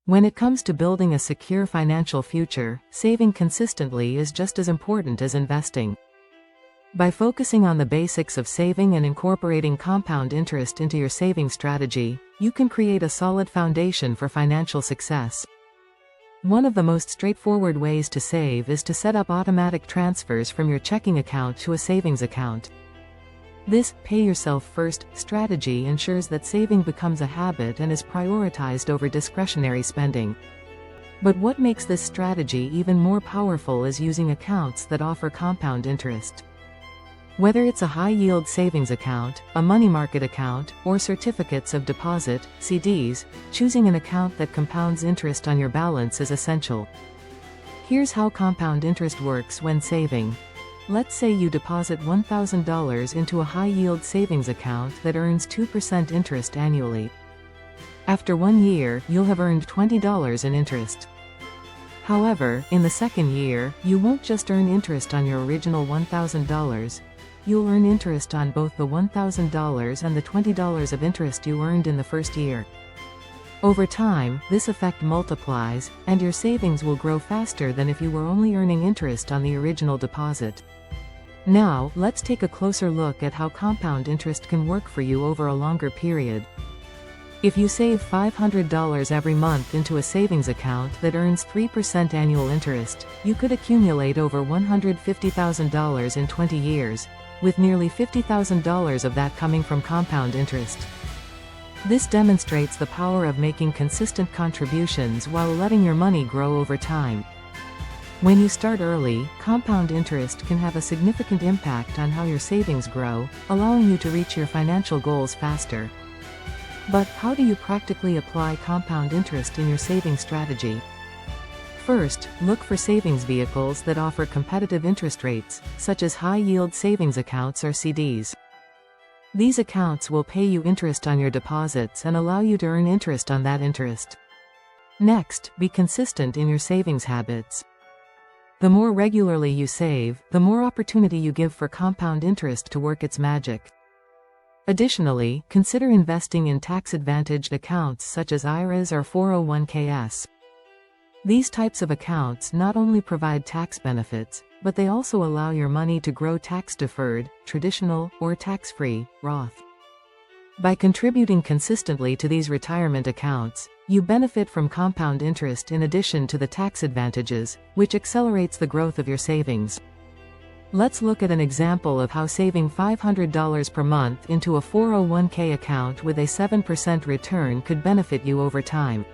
When it comes to building a secure financial future, saving consistently is just as important as investing. By focusing on the basics of saving and incorporating compound interest into your saving strategy, you can create a solid foundation for financial success. One of the most straightforward ways to save is to set up automatic transfers from your checking account to a savings account. This pay yourself first strategy ensures that saving becomes a habit and is prioritized over discretionary spending. But what makes this strategy even more powerful is using accounts that offer compound interest. Whether it's a high-yield savings account, a money market account, or certificates of deposit, CDs, choosing an account that compounds interest on your balance is essential. Here's how compound interest works when saving. Let's say you deposit $1,000 into a high-yield savings account that earns 2% interest annually. After 1 year, you'll have earned $20 in interest. However, in the second year, you won't just earn interest on your original $1,000. You'll earn interest on both the $1,000 and the $20 of interest you earned in the first year. Over time, this effect multiplies, and your savings will grow faster than if you were only earning interest on the original deposit. Now, let's take a closer look at how compound interest can work for you over a longer period. If you save $500 every month into a savings account that earns 3% annual interest, you could accumulate over $150,000 in 20 years, with nearly $50,000 of that coming from compound interest. This demonstrates the power of making consistent contributions while letting your money grow over time. When you start early, compound interest can have a significant impact on how your savings grow, allowing you to reach your financial goals faster. But how do you practically apply compound interest in your saving strategy? First, look for savings vehicles that offer competitive interest rates, such as high-yield savings accounts or CDs. These accounts will pay you interest on your deposits and allow you to earn interest on that interest. Next, be consistent in your savings habits. The more regularly you save, the more opportunity you give for compound interest to work its magic. Additionally, consider investing in tax-advantaged accounts such as IRAs or 401ks. These types of accounts not only provide tax benefits, but they also allow your money to grow tax-deferred, traditional, or tax-free, Roth. By contributing consistently to these retirement accounts, you benefit from compound interest in addition to the tax advantages, which accelerates the growth of your savings. Let's look at an example of how saving $500 per month into a 401k account with a 7% return could benefit you over time.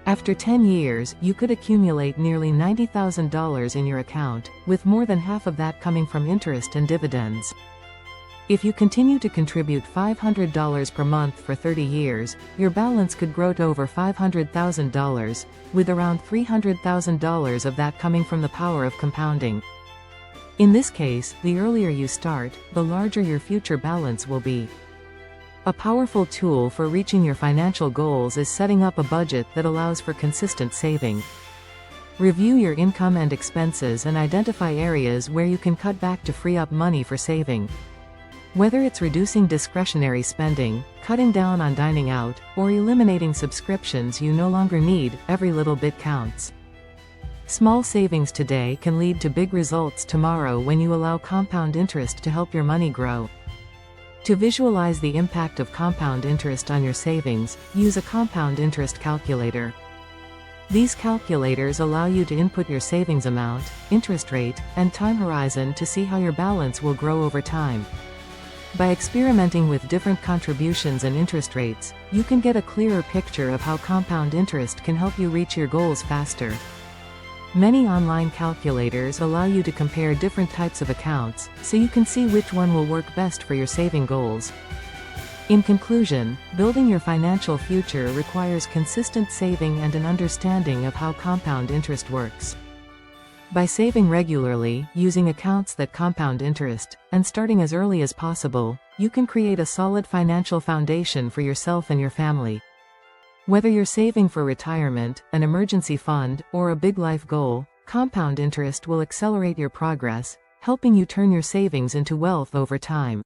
After 10 years, you could accumulate nearly $90,000 in your account, with more than half of that coming from interest and dividends. If you continue to contribute $500 per month for 30 years, your balance could grow to over $500,000, with around $300,000 of that coming from the power of compounding. In this case, the earlier you start, the larger your future balance will be. A powerful tool for reaching your financial goals is setting up a budget that allows for consistent saving. Review your income and expenses and identify areas where you can cut back to free up money for saving. Whether it's reducing discretionary spending, cutting down on dining out, or eliminating subscriptions you no longer need, every little bit counts. Small savings today can lead to big results tomorrow when you allow compound interest to help your money grow. To visualize the impact of compound interest on your savings, use a compound interest calculator. These calculators allow you to input your savings amount, interest rate, and time horizon to see how your balance will grow over time. By experimenting with different contributions and interest rates, you can get a clearer picture of how compound interest can help you reach your goals faster. Many online calculators allow you to compare different types of accounts, so you can see which one will work best for your saving goals. In conclusion, building your financial future requires consistent saving and an understanding of how compound interest works. By saving regularly, using accounts that compound interest, and starting as early as possible, you can create a solid financial foundation for yourself and your family. Whether you're saving for retirement, an emergency fund, or a big life goal, compound interest will accelerate your progress, helping you turn your savings into wealth over time.